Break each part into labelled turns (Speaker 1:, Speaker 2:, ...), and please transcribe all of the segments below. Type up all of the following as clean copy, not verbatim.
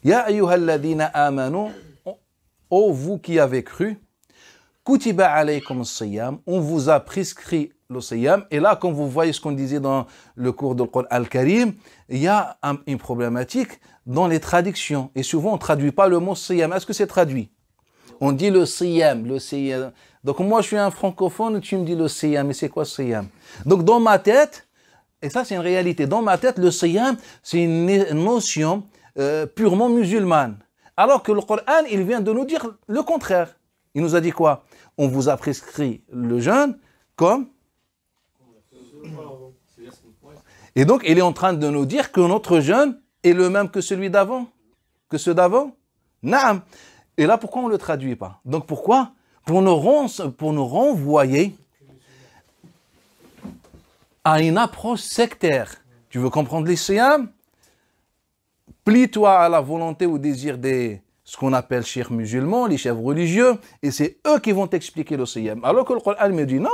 Speaker 1: Ya ayyuhalladhina amanu, ô vous qui avez cru, kutiba alaykum as-siyam, on vous a prescrit le siyam. Et là, comme vous voyez ce qu'on disait dans le cours de Qur'an al-Karim, il y a une problématique dans les traductions. Et souvent, on ne traduit pas le mot siyam. Est-ce que c'est traduit? On dit le siyam, le siyam. Donc moi, je suis un francophone, tu me dis le siyam. Mais c'est quoi siyam? Donc dans ma tête, et ça c'est une réalité, dans ma tête, le siyam, c'est une notion purement musulmane. Alors que le Coran, il vient de nous dire le contraire. Il nous a dit quoi? On vous a prescrit le jeûne comme... Et donc, il est en train de nous dire que notre jeûne est le même que celui d'avant, que ceux d'avant. Naam. Et là, pourquoi on ne le traduit pas? Donc, pourquoi? Pour nous renvoyer à une approche sectaire. Tu veux comprendre l'islam? Plie-toi à la volonté ou au désir des... ce qu'on appelle chefs musulmans, les chefs religieux, et c'est eux qui vont t'expliquer le siyam. Alors que le Coran me dit, non,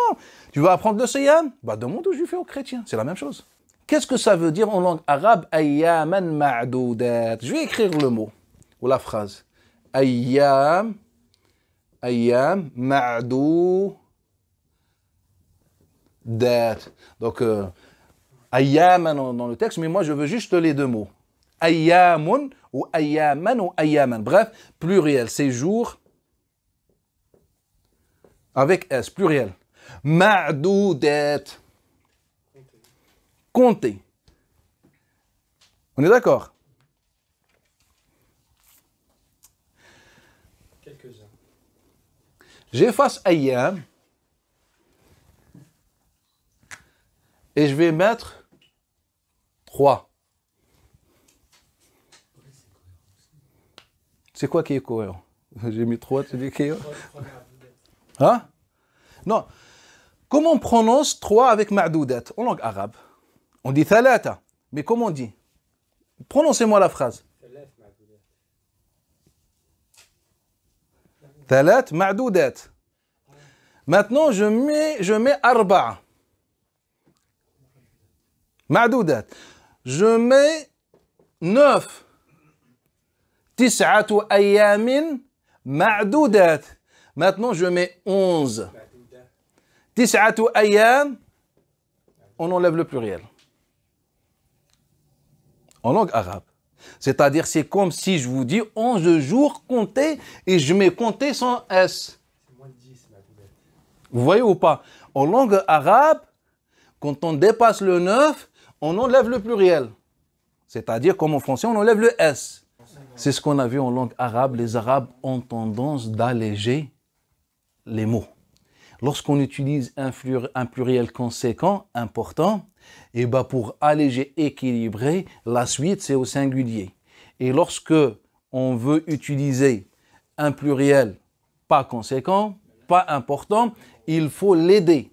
Speaker 1: tu veux apprendre le siyam? Bah, demande aux juifs et aux chrétiens, c'est la même chose. Qu'est-ce que ça veut dire en langue arabe? Ayyaman ma'doudat. Je vais écrire le mot, ou la phrase. Ayyam ma'doudat. Donc, ayyaman dans le texte, mais moi je veux juste les deux mots. Ayyamun ou ayyaman ou ayyaman. Bref, pluriel, c'est jours avec S, pluriel. Ma'doudat. Compter. On est d'accord?
Speaker 2: Quelques-uns.
Speaker 1: J'efface ayyam et je vais mettre 3. C'est quoi qui est cohérent? J'ai mis 3, tu dis qui est... Hein? Non. Comment on prononce 3 avec ma'doudat en langue arabe? On dit thalata. Mais comment on dit? Prononcez-moi la phrase. Thalat ma'doudat. Maintenant, je mets arba'a. Ma'doudat. Je mets 9. Tis'atu ayyamin ma'doudat. Maintenant, je mets 11. Tis'atu ayyam, on enlève le pluriel. En langue arabe. C'est-à-dire, c'est comme si je vous dis 11 jours comptés et je mets compter sans S.
Speaker 2: C'est moins de 10, ma'doudat.
Speaker 1: Vous voyez ou pas? En langue arabe, quand on dépasse le 9, on enlève le pluriel. C'est-à-dire, comme en français, on enlève le S. C'est ce qu'on a vu en langue arabe. Les Arabes ont tendance d'alléger les mots. Lorsqu'on utilise un pluriel conséquent, important, et ben pour alléger, équilibrer, la suite, c'est au singulier. Et lorsque on veut utiliser un pluriel pas conséquent, pas important, il faut l'aider.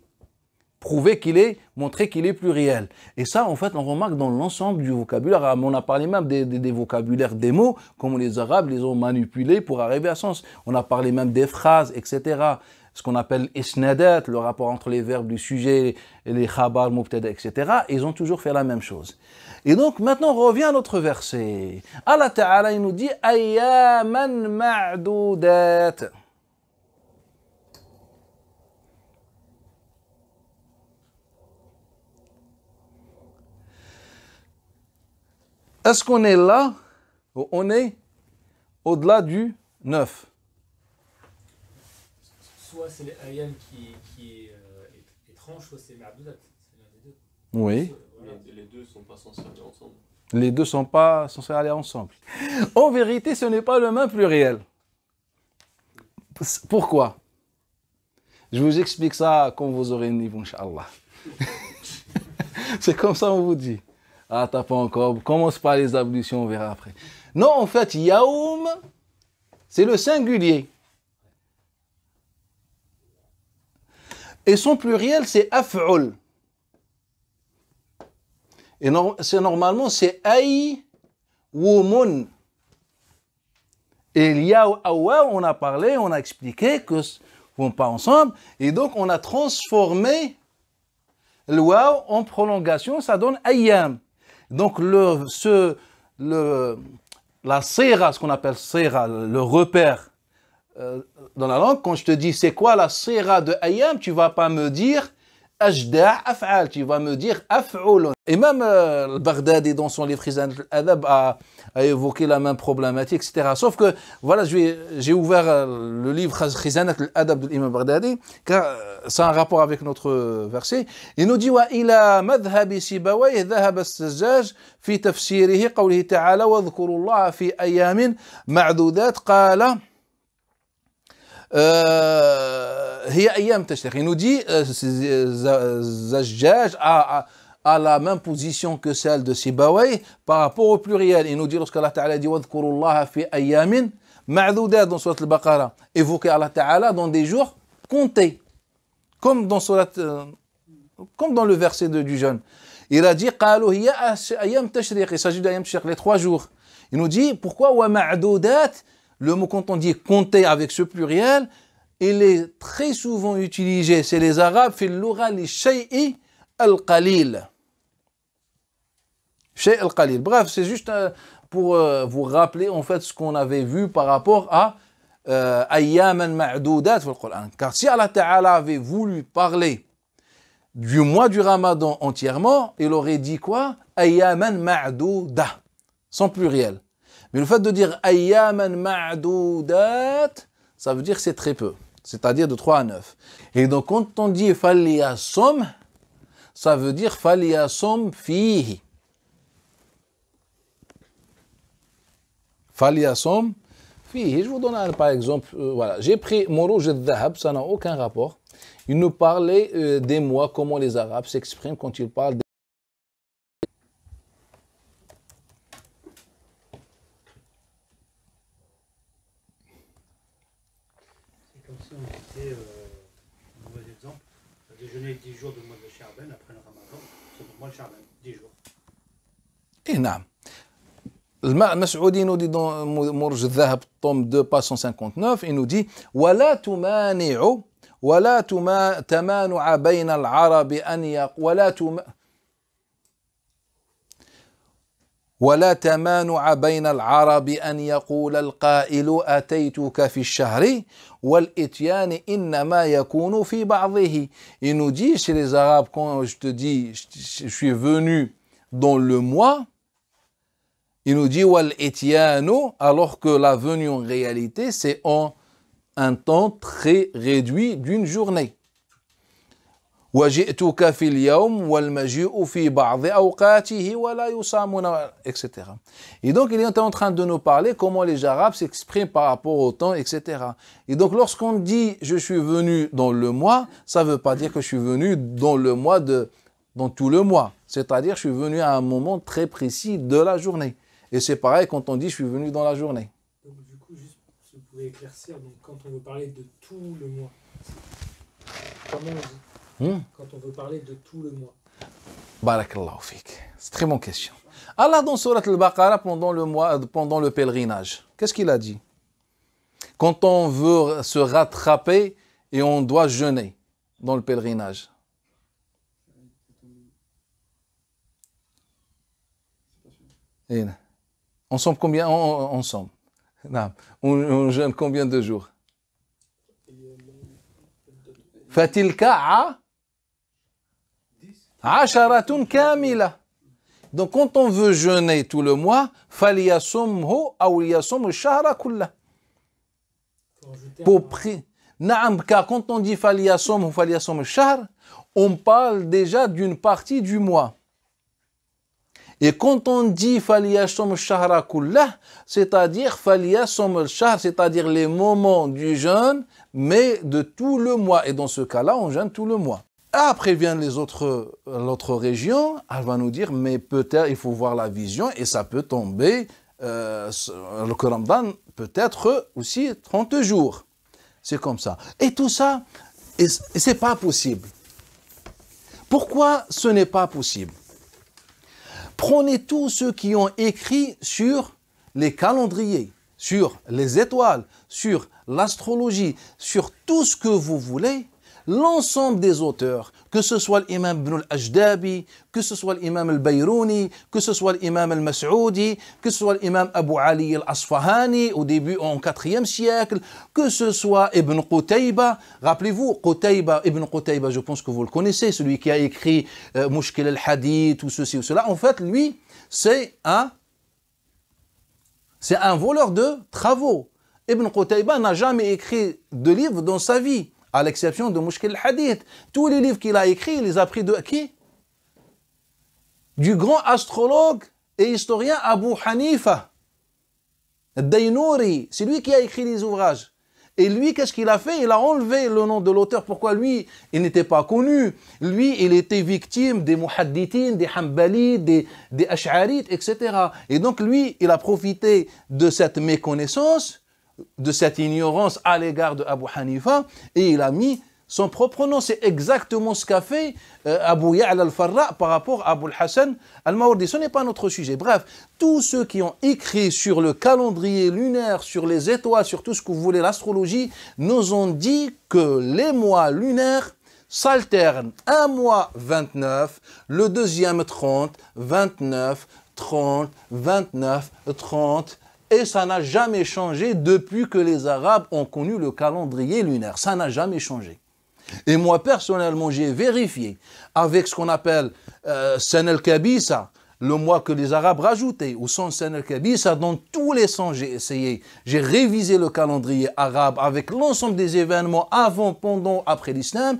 Speaker 1: Prouver montrer qu'il est pluriel. Et ça, en fait, on remarque dans l'ensemble du vocabulaire arabe. On a parlé même des vocabulaires des mots, comment les Arabes les ont manipulés pour arriver à sens. On a parlé même des phrases, etc. Ce qu'on appelle isnadat, le rapport entre les verbes du sujet, les khabar, mubtada, etc. Ils ont toujours fait la même chose. Et donc, maintenant, on revient à notre verset. Allah Ta'ala, il nous dit « Ayyaman ma'doudat » Est-ce qu'on est là ou on est au-delà du 9?
Speaker 2: Soit c'est les ayam qui est étrange, soit c'est ma'doudat. C'est l'un des deux.
Speaker 1: Oui.
Speaker 3: Les deux ne sont pas censés aller ensemble.
Speaker 1: Les deux ne sont pas censés aller ensemble. En vérité, ce n'est pas le même pluriel. Pourquoi? Je vous explique ça quand vous aurez un niveau, Inch'Allah. C'est comme ça on vous dit. Ah, t'as pas encore. Commence par les ablutions, on verra après. Non, en fait, yaoum, c'est le singulier. Et son pluriel, c'est af'ul. Et normalement, c'est aywumun. Et l'yaou awa, on a parlé, on a expliqué que ne vont pas ensemble. Et donc, on a transformé le waw en prolongation, ça donne ayyam. Donc, la sira, ce qu'on appelle sira, le repère dans la langue, quand je te dis c'est quoi la sira de ayam, tu vas pas me dire ajda' af'al, tu vas me dire af'ul. Et même le Baghdadi dans son livre Khizanat al-Adab a évoqué la même problématique, etc. Sauf que, voilà, j'ai ouvert le livre Khizanat al-Adab de l'imam Baghdadi, car ça a un rapport avec notre verset. Il nous dit wa ila madhhabi Sibawayh dhahaba as-Sazzaj fi tafsirihi qawlihi ta'ala wa dhkuru Allah fi ayamin ma'dudat qala هي أيام تشريق. Il nous dit Zajjaj a la même position que celle de Sibawayh par rapport au pluriel. Il nous dit lorsqu'Allah Ta'ala dit وَاذْكُرُوا اللَّهَ فِي أَيَّامٍ مَعْدُودَاتٍ dans Surat al-Baqarah, évoquer Allah Ta'ala dans des jours comptés, comme dans le verset du jeûne. Il a dit قالوا هي أيام تشريق, il s'agit d'Ayyam Tashriq, les 3 jours. Il nous dit pourquoi وَمَعْدُودَاتٍ. Le mot quand on dit compter avec ce pluriel, il est très souvent utilisé. C'est les Arabes, fil lugha li shay'i al-qalil. Shay' al-qalil. Bref, c'est juste pour vous rappeler en fait ce qu'on avait vu par rapport à ayyaman ma'doudat dans le Coran. Car si Allah Ta'ala avait voulu parler du mois du Ramadan entièrement, il aurait dit quoi? Ayyaman ma'douda, sans pluriel. Mais le fait de dire ayyaman ma'doudat, ça veut dire que c'est très peu, c'est-à-dire de 3 à 9. Et donc quand on dit falyasom, ça veut dire falyasom fihi. Falyasom fihi. Je vous donne par exemple, voilà, j'ai pris Muruj al-Dhahab, ça n'a aucun rapport. Il nous parlait des mois, comment les Arabes s'expriment quand ils parlent des...
Speaker 4: Déjeuner 10 jours du mois de Cha'ban après le Ramadan, c'est pour moi le Cha'ban, 10 jours.
Speaker 1: Et نعم. المسعودي nous dit dans Muruj al-Dhahab, tome 2, page 159, il nous dit ولا تمانع ولا تمانع بين العرب أن ولا تمانع بين العرب أن يقول القائل أتيتك في الشهر والإتيان إنما يكون في بعضه. Il nous dit chez les Arabes, quand je te dis je suis venu dans le mois, il nous dit والإتيان, alors que la venue en réalité c'est en un temps très réduit d'une journée. وجئتك في اليوم والمجيء في بعض أوقاته ولا يصامون, etc. Et donc il est en train de nous parler comment les Arabes s'expriment par rapport au temps, etc. Et donc lorsqu'on dit je suis venu dans le mois, ça ne veut pas dire que je suis venu dans le mois dans tout le mois. C'est-à-dire je suis venu à un moment très précis de la journée. Et c'est pareil quand on dit je suis venu dans la journée.
Speaker 2: Donc du coup, juste si vous pouvez éclaircir, donc quand on veut parler de tout le mois, comment on dit? Quand on veut parler de tout le mois.
Speaker 1: Barakallahu fik. C'est très bonne question. Allah dans Surat al-Baqarah pendant le pèlerinage, qu'est-ce qu'il a dit? Quand on veut se rattraper et on doit jeûner dans le pèlerinage. Et on somme combien? On somme. On jeûne combien de jours? Fatilka Asharatun kamila. Donc quand on veut jeûner tout le mois, faliyasumhu aw liyasum ash-shahra kullah. Pour prier. Naam, car quand on dit faliyasum ou faliyasum ash-shahr, on parle déjà d'une partie du mois. Et quand on dit faliyasum ash-shahra kullah, c'est-à-dire faliyasum ash-shahr, c'est-à-dire les moments du jeûne, mais de tout le mois. Et dans ce cas-là, on jeûne tout le mois. Après viennent l'autre région, elle va nous dire, mais peut-être il faut voir la vision et ça peut tomber, le Ramadan peut être aussi 30 jours. C'est comme ça. Et tout ça, c'est pas possible. Pourquoi ce n'est pas possible? Prenez tous ceux qui ont écrit sur les calendriers, sur les étoiles, sur l'astrologie, sur tout ce que vous voulez. l'ensemble des auteurs, que ce soit l'imam Ibn al-Ajdabi, que ce soit l'imam al-Bayrouni, que ce soit l'imam al-Mas'oudi, que ce soit l'imam Abu Ali al-Asfahani au début en 4e siècle, que ce soit Ibn Qutayba. Rappelez-vous, Ibn Qutayba, je pense que vous le connaissez, celui qui a écrit Mushkil al-Hadith ou ceci ou cela. En fait, lui, c'est un voleur de travaux. Ibn Qutayba n'a jamais écrit de livre dans sa vie, à l'exception de Mushkil al-Hadith. Tous les livres qu'il a écrits, il les a pris de qui? Du grand astrologue et historien Abu Hanifa, Dainouri. C'est lui qui a écrit les ouvrages. Et lui, qu'est-ce qu'il a fait? Il a enlevé le nom de l'auteur. Pourquoi lui, il n'était pas connu? Lui, il était victime des muhaddithines, des hanbalites, des ash'arites, etc. Et donc lui, il a profité de cette méconnaissance, de cette ignorance à l'égard de Abu Hanifa, et il a mis son propre nom. C'est exactement ce qu'a fait Abu Ya'la al-Farra par rapport à Abu al-Hassan al-Mawardi. Ce n'est pas notre sujet. Bref, tous ceux qui ont écrit sur le calendrier lunaire, sur les étoiles, sur tout ce que vous voulez, l'astrologie, nous ont dit que les mois lunaires s'alternent. Un mois 29, le deuxième 30, 29, 30, 29, 30, et ça n'a jamais changé depuis que les Arabes ont connu le calendrier lunaire. Ça n'a jamais changé. Et moi, personnellement, j'ai vérifié avec ce qu'on appelle Sen el-Kabisa, le mois que les Arabes rajoutaient, ou sans Sen el-Kabisa, dans tous les sens, j'ai essayé. J'ai révisé le calendrier arabe avec l'ensemble des événements avant, pendant, après l'islam.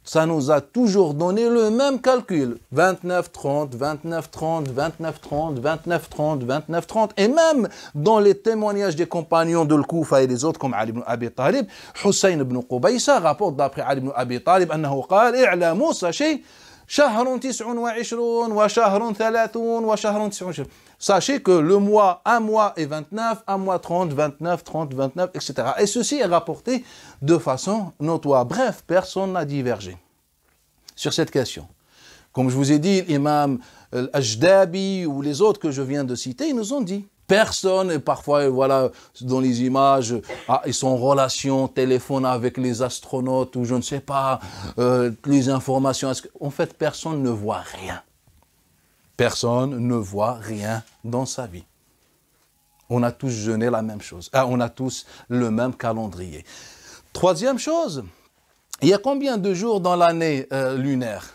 Speaker 1: Ça nous a toujours donné le même calcul. 29, 30, 29, 30, 29, 30, 29, 30, 29, 30. Et même dans les témoignages des compagnons de l'Koufa et des autres comme Ali ibn Abi Talib, Hussein ibn Qubaysa rapporte d'après Ali ibn Abi Talib أنه قال اعلموا sachez شهر 29 وشهر 30 وشهر 29. Sachez que le mois, un mois est 29, un mois 30, 29, 30, 29, etc. Et ceci est rapporté de façon notoire. Bref, personne n'a divergé sur cette question. Comme je vous ai dit, l'imam Al-Ajdabi ou les autres que je viens de citer, ils nous ont dit. Personne, et parfois, voilà, dans les images, ils sont en relation, téléphone avec les astronautes ou je ne sais pas, les informations. En fait, personne ne voit rien. Personne ne voit rien dans sa vie. On a tous jeûné la même chose. On a tous le même calendrier. Troisième chose, il y a combien de jours dans l'année lunaire?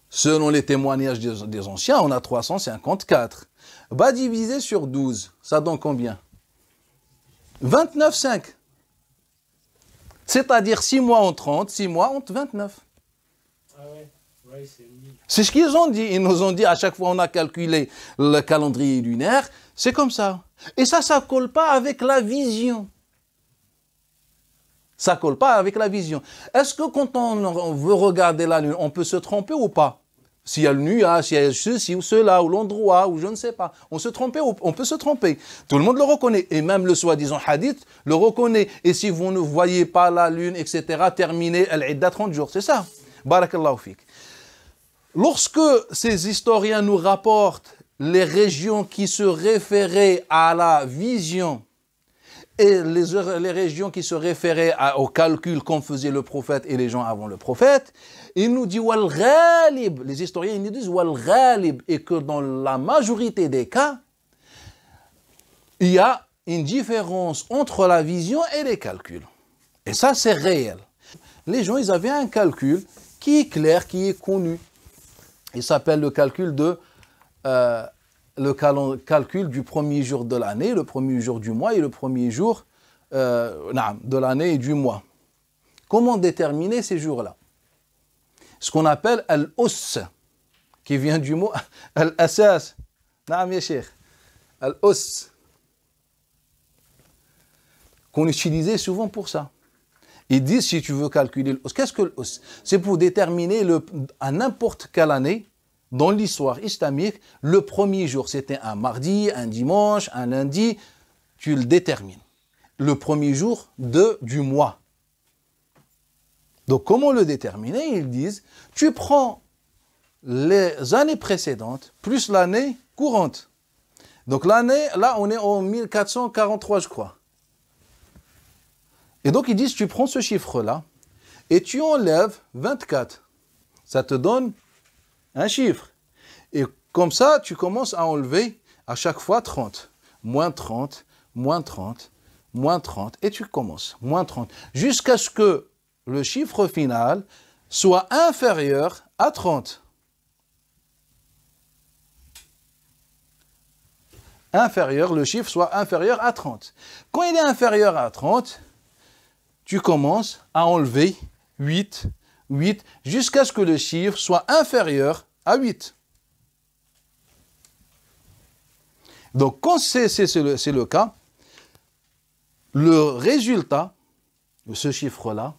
Speaker 1: Selon les témoignages des anciens, on a 354. Bah, divisé sur 12, ça donne combien? 29,5. C'est-à-dire 6 mois en 30, 6 mois en 29.
Speaker 2: Ah ouais. Ouais,
Speaker 1: c'est ce qu'ils ont dit. Ils nous ont dit, à chaque fois on a calculé le calendrier lunaire, c'est comme ça. Et ça ne colle pas avec la vision. Ça ne colle pas avec la vision. Est-ce que quand on veut regarder la lune, on peut se tromper ou pas? S'il y a le nuage, s'il y a ceci ou cela, ou l'endroit, ou je ne sais pas. On peut se tromper. Tout le monde le reconnaît. Et même le soi-disant hadith le reconnaît. Et si vous ne voyez pas la lune, etc., terminez al-idda 30 jours. C'est ça. Barakallahu fik. Lorsque ces historiens nous rapportent les régions qui se référaient à la vision et les régions qui se référaient au calcul qu'ont faisait le prophète et les gens avant le prophète, ils nous disent wal ghalib, les historiens ils nous disent wal ghalib, et que dans la majorité des cas, il y a une différence entre la vision et les calculs. Et ça c'est réel. Les gens ils avaient un calcul qui est clair, qui est connu. Il s'appelle le calcul calcul du premier jour de l'année, le premier jour du mois et le premier jour de l'année et du mois. Comment déterminer ces jours-là? Ce qu'on appelle al-us, qui vient du mot al-asas. Naam ya cheikh. Al-us. Qu'on utilisait souvent pour ça. Ils disent, si tu veux calculer l'os, qu'est-ce que l'os? C'est pour déterminer à n'importe quelle année, dans l'histoire islamique, le premier jour, c'était un mardi, un dimanche, un lundi, tu le détermines. Le premier jour du mois. Donc, comment le déterminer? Ils disent, tu prends les années précédentes, plus l'année courante. Donc, l'année, là, on est en 1443, je crois. Et donc ils disent, tu prends ce chiffre-là et tu enlèves 24. Ça te donne un chiffre. Et comme ça, tu commences à enlever à chaque fois 30. Moins 30, moins 30, moins 30. Et tu commences, moins 30. Jusqu'à ce que le chiffre final soit inférieur à 30. Le chiffre soit inférieur à 30. Quand il est inférieur à 30, tu commences à enlever 8, 8, jusqu'à ce que le chiffre soit inférieur à 8. Donc, quand c'est le cas, le résultat de ce chiffre-là,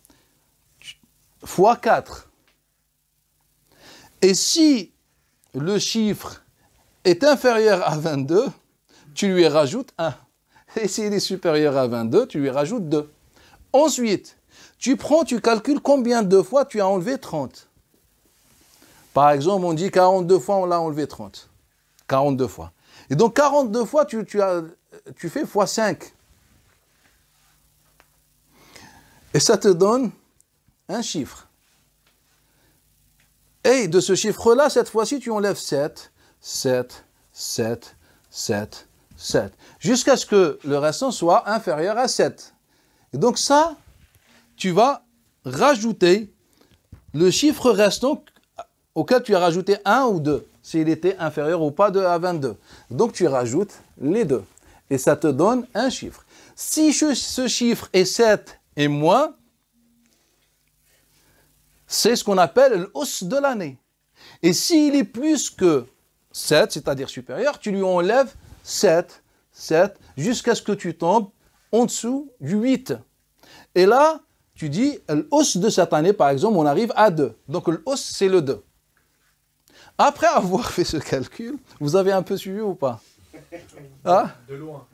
Speaker 1: fois 4. Et si le chiffre est inférieur à 22, tu lui rajoutes 1. Et s'il est supérieur à 22, tu lui rajoutes 2. Ensuite, tu calcules combien de fois tu as enlevé 30. Par exemple, on dit 42 fois, on l'a enlevé 30. 42 fois. Et donc, 42 fois, tu fais fois 5. Et ça te donne un chiffre. Et de ce chiffre-là, cette fois-ci, tu enlèves 7, 7, 7, 7, 7. Jusqu'à ce que le restant soit inférieur à 7. Et donc ça, tu vas rajouter le chiffre restant auquel tu as rajouté 1 ou 2, s'il était inférieur ou pas à 22. Donc tu rajoutes les deux. Et ça te donne un chiffre. Si ce chiffre est 7 et moins, c'est ce qu'on appelle l'os de l'année. Et s'il est plus que 7, c'est-à-dire supérieur, tu lui enlèves 7, 7, jusqu'à ce que tu tombes en dessous du 8. Et là, tu dis, l'os de cette année, par exemple, on arrive à 2. Donc l'os, c'est le 2. Après avoir fait ce calcul, vous avez un peu suivi ou pas? Hein?
Speaker 2: De loin.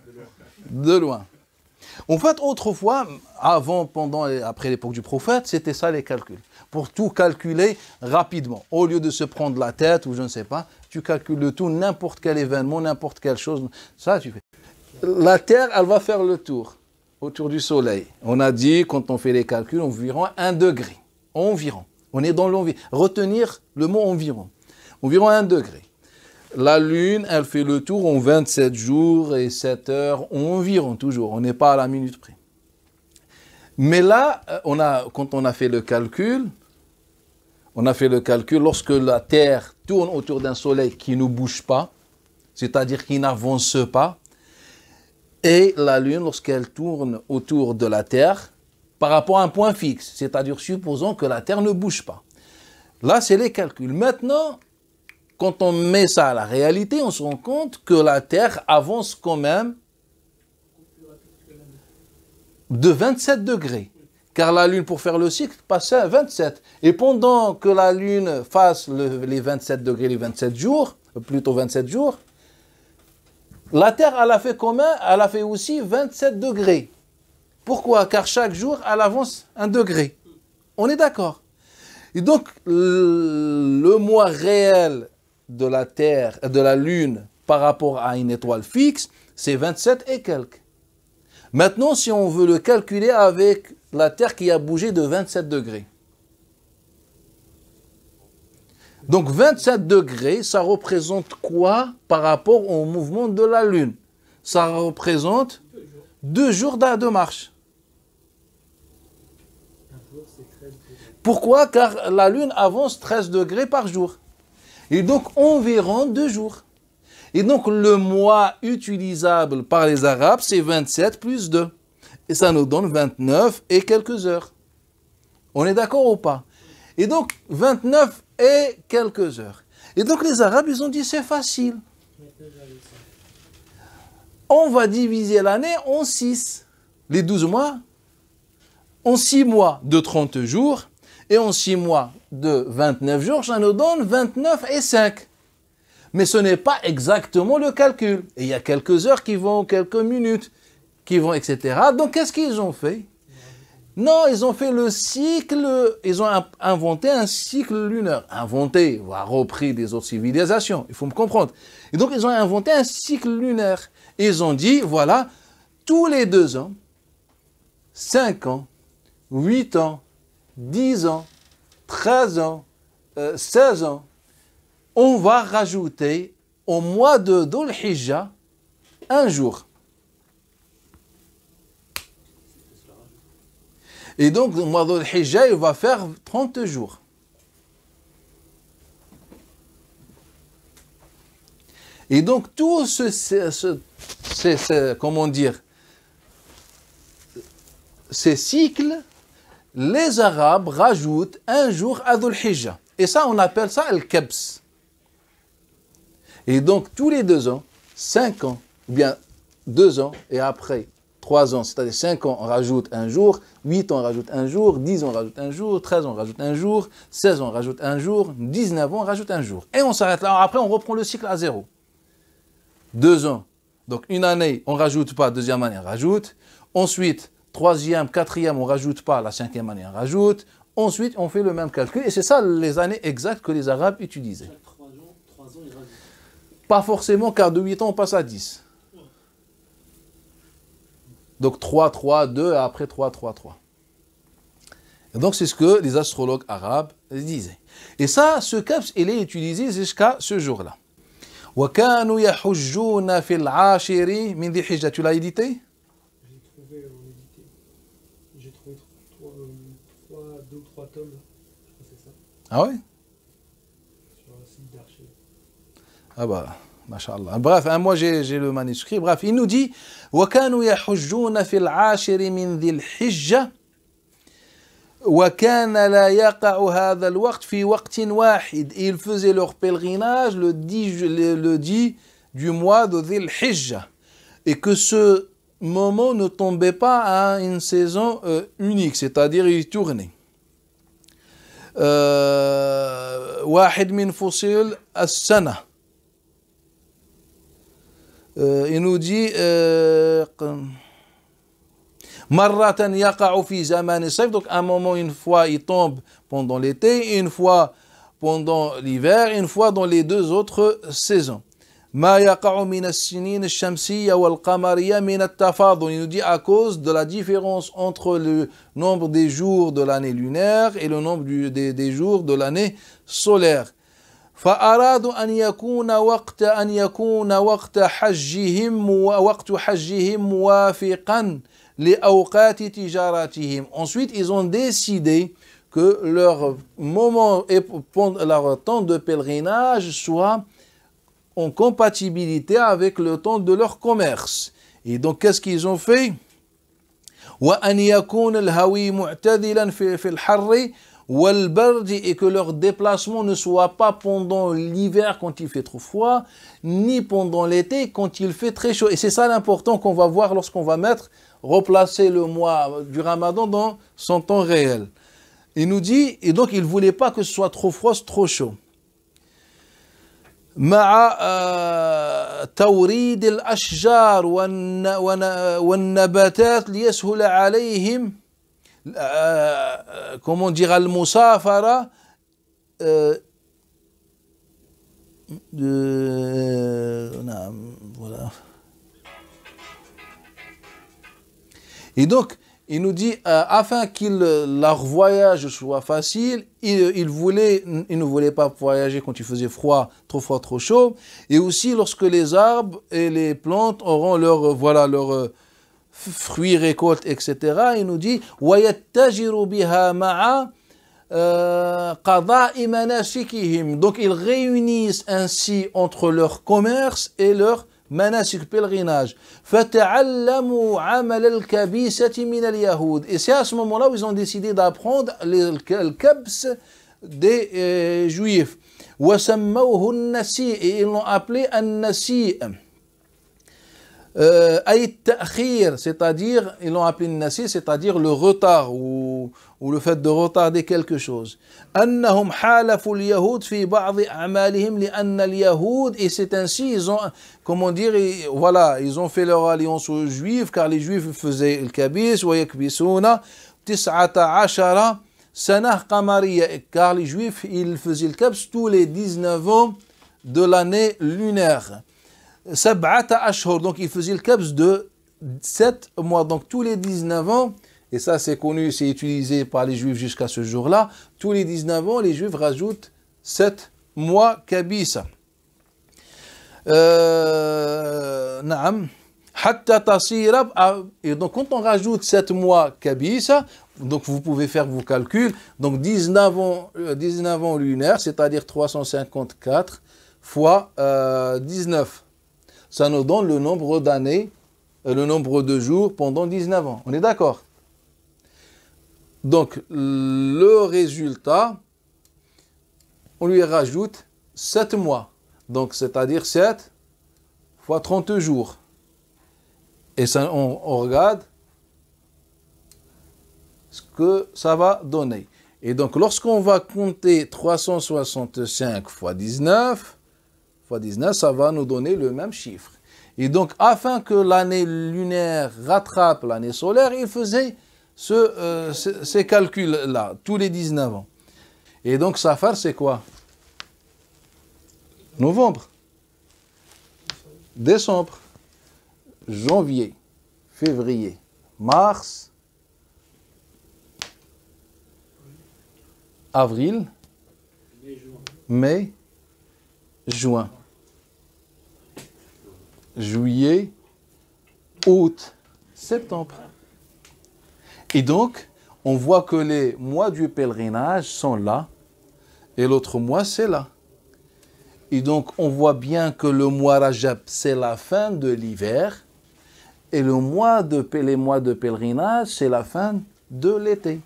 Speaker 1: De loin. En fait, autrefois, avant, pendant et après l'époque du prophète, c'était ça les calculs. Pour tout calculer rapidement. Au lieu de se prendre la tête ou je ne sais pas, tu calcules le tout, n'importe quel événement, n'importe quelle chose. Ça, tu fais. La Terre, elle va faire le tour autour du Soleil. On a dit, quand on fait les calculs, environ 1 degré. Environ. On est dans l'environ. Retenir le mot environ. Environ 1 degré. La Lune, elle fait le tour en 27 jours et 7 heures environ, toujours. On n'est pas à la minute près. Mais là, quand on a fait le calcul, lorsque la Terre tourne autour d'un Soleil qui ne bouge pas, c'est-à-dire qui n'avance pas, et la Lune, lorsqu'elle tourne autour de la Terre, par rapport à un point fixe, c'est-à-dire supposons que la Terre ne bouge pas. Là, c'est les calculs. Maintenant, quand on met ça à la réalité, on se rend compte que la Terre avance quand même de 27 degrés. Car la Lune, pour faire le cycle, passe à 27. Et pendant que la Lune fasse les 27 degrés, les 27 jours, plutôt 27 jours, la Terre, elle a fait combien? Elle a fait aussi 27 degrés. Pourquoi? Car chaque jour, elle avance 1 degré. On est d'accord. Et donc, le mois réel de la Terre, de la Lune, par rapport à une étoile fixe, c'est 27 et quelques. Maintenant, si on veut le calculer avec la Terre qui a bougé de 27 degrés. Donc 27 degrés, ça représente quoi par rapport au mouvement de la Lune? Ça représente 2 jours de marche. Pourquoi? Car la Lune avance 13 degrés par jour. Et donc environ 2 jours. Et donc le mois utilisable par les Arabes, c'est 27 plus 2. Et ça nous donne 29 et quelques heures. On est d'accord ou pas? Et donc 29 et quelques heures. Et donc les Arabes, ils ont dit c'est facile. On va diviser l'année en 6. Les 12 mois, en 6 mois de 30 jours, et en 6 mois de 29 jours, ça nous donne 29 et 5. Mais ce n'est pas exactement le calcul. Et il y a quelques heures qui vont, quelques minutes qui vont, etc. Donc qu'est-ce qu'ils ont fait? Non, ils ont fait le cycle, ils ont inventé un cycle lunaire. Inventé, voire repris des autres civilisations, il faut me comprendre. Et donc ils ont inventé un cycle lunaire. Ils ont dit, voilà, tous les 2 ans, 5 ans, 8 ans, 10 ans, 13 ans, 16 ans, on va rajouter au mois de Dhul Hijjah un jour. Et donc, le mois de Dhul Hijjah, il va faire 30 jours. Et donc, tout comment dire, ces cycles, les Arabes rajoutent un jour à Dhul Hijjah. Et ça, on appelle ça le Kabs. Et donc, tous les 2 ans, 5 ans, ou bien 2 ans, et après 3 ans, c'est-à-dire 5 ans, on rajoute un jour, 8 ans, on rajoute un jour, 10 ans, on rajoute un jour, 13 ans, on rajoute un jour, 16 ans, on rajoute un jour, 19 ans, on rajoute un jour. Et on s'arrête là. Alors après, on reprend le cycle à 0. 2 ans. Donc, une année, on ne rajoute pas, deuxième année, on rajoute. Ensuite, troisième, quatrième, on ne rajoute pas, la 5e année, on rajoute. Ensuite, on fait le même calcul. Et c'est ça les années exactes que les Arabes utilisaient.
Speaker 3: Chaque 3 ans, ils rajoutent.
Speaker 1: Pas forcément, car de 8 ans, on passe à 10. Donc 3, 3, 2, et après 3, 3, 3. Et donc c'est ce que les astrologues arabes disaient. Et ça, ce Kabs, il est utilisé jusqu'à ce jour-là. وَكَانُوا يَحُجُّونَ فِي الْعَاشِرِ مِنْ ذِي الْحِجَّةِ. Tu l'as édité?
Speaker 2: J'ai trouvé en édité. J'ai trouvé 2 ou 3 tomes. Je crois que c'est ça.
Speaker 1: Ah oui?
Speaker 2: Sur un site d'archives.
Speaker 1: Ah bah, masha'Allah. Bref, moi j'ai le manuscrit. Bref, il nous dit وَكَانُوا يَحُجُّونَ فِي الْعَاشِرِ مِنْ ذِي الْحِجَّةِ وَكَانَ لَا يَقَعُ هَذَا الْوَقْتِ فِي وَقْتٍ وَاحِدٍ. Ils faisaient leur pèlerinage le 10 du mois de Dhil Hijjah. Et que ce moment ne tombait pas à une saison unique, c'est-à-dire il tournait. واحد من فصول السنة. Il nous dit مرة يقع في زمان الصيف. Donc à un moment, une fois il tombe pendant l'été, une fois pendant l'hiver, une fois dans les 2 autres saisons. ما يقع من السنين الشمسية والقمرية من التفاضل. Il nous dit à cause de la différence entre le nombre des jours de l'année lunaire et le nombre des jours de l'année solaire. فأرادوا أن يكون وقت حجهم موافقا لأوقات تجارتهم. Ensuite, ils ont décidé que leur moment et leur temps de pèlerinage soit en compatibilité avec le temps de leur commerce. Et donc, qu'est-ce qu'ils ont fait? وأن يكون الهوي معتدلا في الحر والبرد, et que leur déplacement ne soit pas pendant l'hiver quand il fait trop froid, ni pendant l'été quand il fait très chaud. Et c'est ça l'important qu'on va voir lorsqu'on va replacer le mois du Ramadan dans son temps réel. Il nous dit, et donc il ne voulait pas que ce soit trop froid, trop chaud. مع توريد الأشجار والنباتات ليسهل عليهم comment dire المسافرة voilà. Et donc il nous dit afin que leur voyage soit facile, il ne voulait pas voyager quand il faisait froid, trop chaud, et aussi lorsque les arbres et les plantes auront leurs fruits, récoltes, etc. Il nous dit وَيَتَّجِرُ بِهَا مَعَ قَضَاءِ مَنَاسِكِهِمْ. Donc ils réunissent ainsi entre leur commerce et leur manasik, pèlerinage. فَتَعَلَّمُوا عَمَلَ الْكَبِيسَةِ مِنَ الْيَهُودِ. Et c'est à ce moment-là où ils ont décidé d'apprendre le kabs des juifs. وَسَمَّوْهُ النَّسِيء. Et ils l'ont appelé النَّسِيء. C'est-à-dire, ils l'ont appelé nasi, c'est-à-dire le retard ou le fait de retarder quelque chose. أنهم حالفوا اليهود في بعض أعمالهم لأن اليهود, et c'est ainsi ils ont, comment dire, voilà, ils ont fait leur alliance aux Juifs, car les Juifs faisaient le kabis ويكبسون 19 سنة قمرية, car les Juifs ils faisaient le kabs tous les 19 ans de l'année lunaire. 7 أشهر, donc il faisait le kabs de 7 mois, donc tous les 19 ans, et ça c'est connu, c'est utilisé par les juifs jusqu'à ce jour-là, tous les 19 ans, les juifs rajoutent 7 mois kabisa. Naam. Hatta tasira, et donc quand on rajoute 7 mois kabisa, donc vous pouvez faire vos calculs, donc 19 ans lunaires, c'est-à-dire 354 fois 19. Ça nous donne le nombre d'années, le nombre de jours pendant 19 ans. On est d'accord? Donc le résultat, on lui rajoute 7 mois. Donc c'est-à-dire 7 fois 30 jours. Et ça, on regarde ce que ça va donner. Et donc, lorsqu'on va compter 365 fois 19, ça va nous donner le même chiffre. Et donc, afin que l'année lunaire rattrape l'année solaire, il faisait ces calculs-là, tous les 19 ans. Et donc, Safar, c'est quoi? Novembre. Décembre. Janvier, février, mars, avril, mai, juin, juillet, août, septembre. Et donc, on voit que les mois du pèlerinage sont là, et l'autre mois, c'est là. Et donc, on voit bien que le mois Rajab, c'est la fin de l'hiver, et les mois de pèlerinage, c'est la fin de l'été.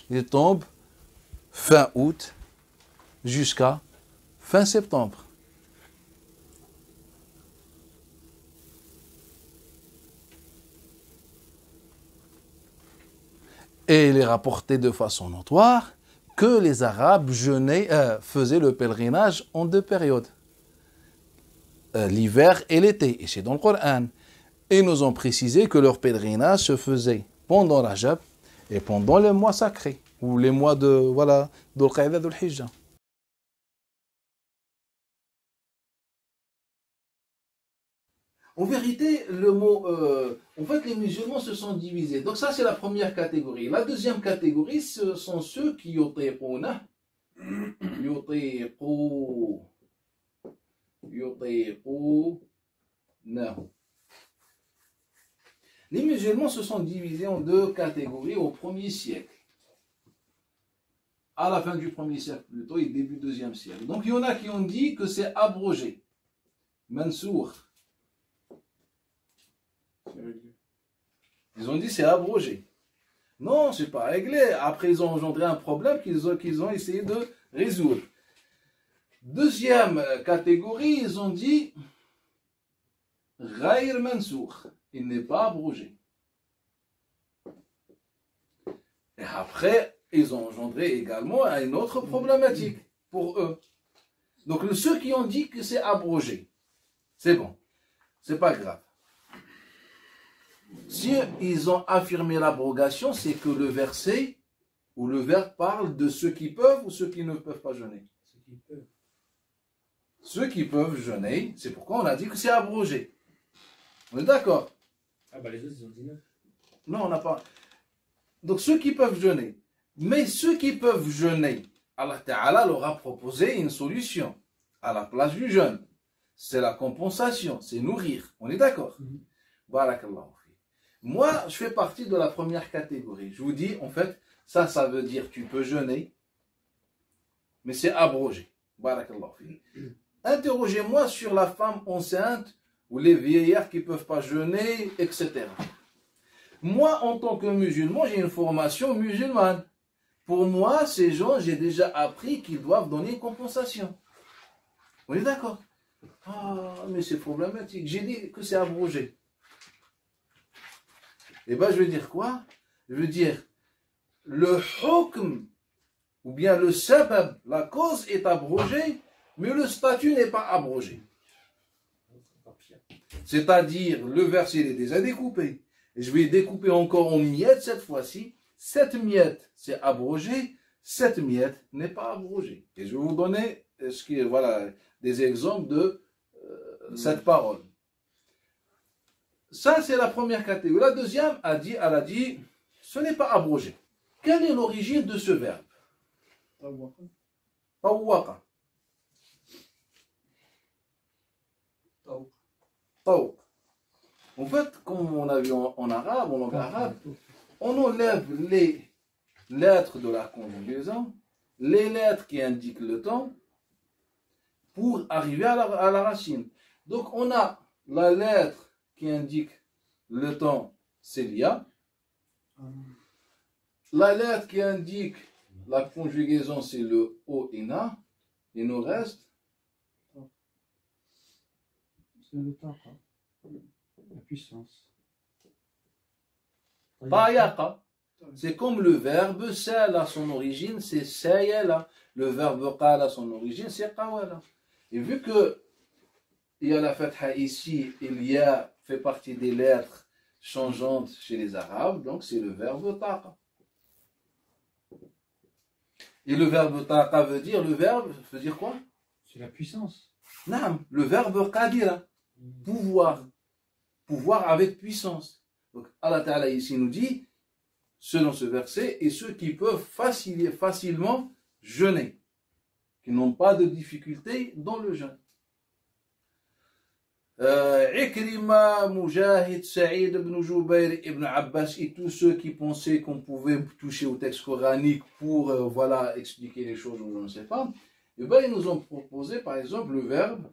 Speaker 1: Il tombe fin août jusqu'à fin septembre. Et il est rapporté de façon notoire que les Arabes faisaient le pèlerinage en 2 périodes. L'hiver et l'été. Et c'est dans le Coran. Et nous ont précisé que leur pèlerinage se faisait pendant Rajab et pendant les mois sacrés, ou les mois de Dhul-Qa'dah, Dhul-Hijjah. En vérité, le mot, en fait, les musulmans se sont divisés. Donc ça, c'est la première catégorie. La deuxième catégorie, ce sont ceux qui yutiquna. Les musulmans se sont divisés en 2 catégories au 1er siècle. À la fin du 1er siècle plutôt et début 2e siècle. Donc il y en a qui ont dit que c'est abrogé. Mansour. Ils ont dit c'est abrogé. Non, c'est pas réglé. Après, ils ont engendré un problème qu'ils ont essayé de résoudre. Deuxième catégorie, ils ont dit Ghayr Mansour. Il n'est pas abrogé. Et après, ils ont engendré également une autre problématique pour eux. Donc, ceux qui ont dit que c'est abrogé, c'est bon. C'est pas grave. Si ils ont affirmé l'abrogation, c'est que le verset ou le verbe parle de ceux qui peuvent ou ceux qui ne peuvent pas jeûner. Ceux qui peuvent jeûner, c'est pourquoi on a dit que c'est abrogé. On est d'accord?
Speaker 2: Ah bah les autres ils ont dit 9.
Speaker 1: Non, on n'a pas. Donc ceux qui peuvent jeûner. Mais ceux qui peuvent jeûner, Allah Ta'ala leur a proposé une solution à la place du jeûne. C'est la compensation, c'est nourrir. On est d'accord? Barakallahu. Moi, je fais partie de la première catégorie. Je vous dis, en fait, ça veut dire tu peux jeûner, mais c'est abrogé. Barakallahu. Interrogez-moi sur la femme enceinte ou les vieillards qui ne peuvent pas jeûner, etc. Moi, en tant que musulman, j'ai une formation musulmane. Pour moi, ces gens, j'ai déjà appris qu'ils doivent donner une compensation. On est d'accord? Ah, mais c'est problématique. J'ai dit que c'est abrogé. Eh bien, je veux dire quoi? Je veux dire, le hukm, ou bien le sabab, la cause est abrogée, mais le statut n'est pas abrogé. C'est-à-dire, le verset est déjà découpé. Et je vais découper encore en miettes cette fois-ci. 7 miettes, c'est abrogé. 7 miettes n'est pas abrogé. Et je vais vous donner des exemples de cette parole. Ça, c'est la première catégorie. La deuxième, elle a dit, ce n'est pas abrogé. Quelle est l'origine de ce verbe? Tawwaqa. Tawq. En fait, comme on a vu en arabe, en langue arabe, on enlève les lettres de la conjugaison, les lettres qui indiquent le temps, pour arriver à la racine. Donc on a la lettre qui indique le temps, c'est l'ia. La lettre qui indique la conjugaison, c'est le o et na. Il nous reste
Speaker 4: C'est le temps, la puissance.
Speaker 1: tayaqa. C'est comme le verbe sal à son origine, c'est sayala. Le verbe qal à son origine, c'est qawala. Et vu que il y a la fatha ici, il y a fait partie des lettres changeantes chez les Arabes, donc c'est le verbe taqa. Et le verbe taqa veut dire quoi?
Speaker 4: C'est la puissance.
Speaker 1: Non, le verbe qadira, pouvoir. Pouvoir avec puissance. Donc Allah Ta'ala ici nous dit, selon ce verset, et ceux qui peuvent facilement jeûner, qui n'ont pas de difficulté dans le jeûne. Ikrima, Mujahid, Saïd ibn Jubayr, Ibn Abbas et tous ceux qui pensaient qu'on pouvait toucher au texte coranique pour expliquer les choses, je ne sais pas, et bien ils nous ont proposé par exemple le verbe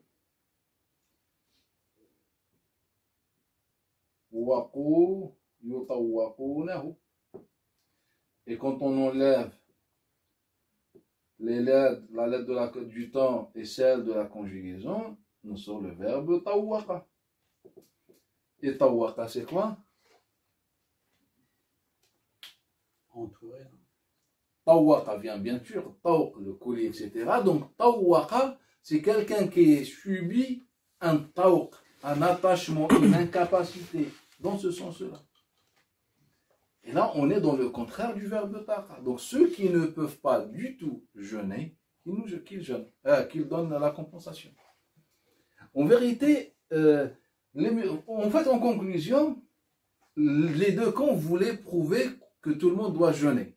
Speaker 1: waqu yutawwaqunahu. Et quand on enlève la lettre du temps et celle de la conjugaison, nous sort le verbe tawwaqa. Et tawwaqa, c'est quoi?
Speaker 4: Entouré.
Speaker 1: Tawwaqa vient bien sûr, tawq, le collier, etc. Donc tawwaqa, c'est quelqu'un qui subit un tawq, un attachement, une incapacité, dans ce sens-là. Et là, on est dans le contraire du verbe taqa. Donc ceux qui ne peuvent pas du tout jeûner, qu'ils jeûnent, qu'ils donnent la compensation. En vérité, en fait, en conclusion, les deux camps voulaient prouver que tout le monde doit jeûner.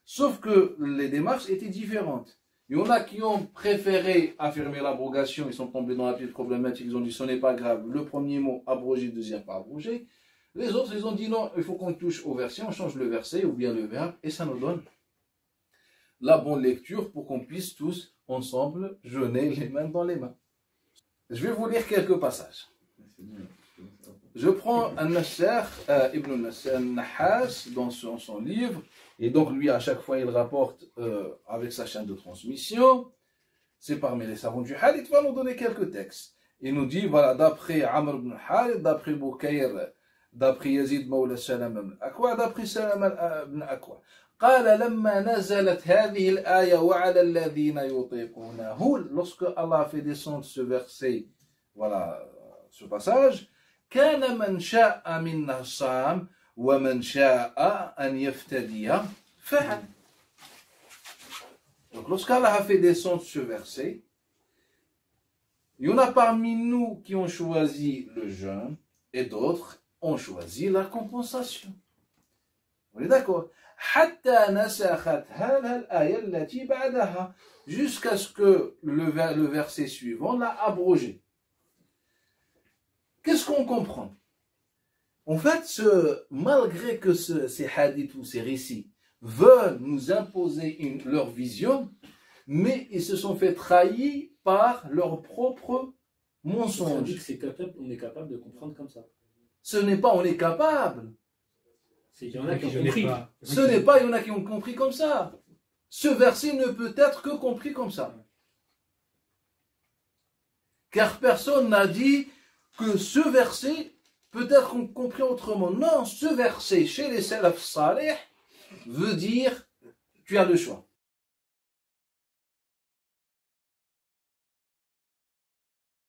Speaker 1: Sauf que les démarches étaient différentes. Il y en a qui ont préféré affirmer l'abrogation, ils sont tombés dans la petite problématique, ils ont dit ce n'est pas grave, le premier mot abrogé, le deuxième pas abrogé. Les autres, ils ont dit non, il faut qu'on touche au verset, on change le verset ou bien le verbe, et ça nous donne la bonne lecture pour qu'on puisse tous ensemble jeûner les mains dans les mains. Je vais vous lire quelques passages. Je prends un Nasser, Ibn Nahas, dans son livre, et donc lui, à chaque fois, il rapporte avec sa chaîne de transmission. C'est parmi les savants du hadith, il va nous donner quelques textes. Il nous dit, voilà, d'après Amr ibn Halid, d'après Bukayr, d'après Yazid Mawla Salam ibn Akwa, d'après Salam ibn Akwa. قال لما نزلت هذه الآية وعلى الذين يطيقونه, lorsque Allah a fait descendre ce verset, voilà, ce passage, كان من شاء منا الصام ومن شاء أن يفتدي فعل. Donc lorsqu'Allah a fait descendre ce verset, il y en a parmi nous qui ont choisi le jeûne et d'autres ont choisi la compensation. On est d'accord? Jusqu'à ce que le verset suivant l'a abrogé. Qu'est-ce qu'on comprend? En fait, malgré que ces hadiths ou ces récits veulent nous imposer leur vision, mais ils se sont fait trahir par leur propre mensonge.
Speaker 2: On dit que on est capable de comprendre comme ça.
Speaker 1: Ce n'est pas on est capable.
Speaker 2: Il y en a qui ont compris.
Speaker 1: Ce n'est pas il y en a qui ont compris comme ça. Ce verset ne peut être que compris comme ça. Car personne n'a dit que ce verset peut être compris autrement. Non, ce verset chez les salaf salih veut dire tu as le choix.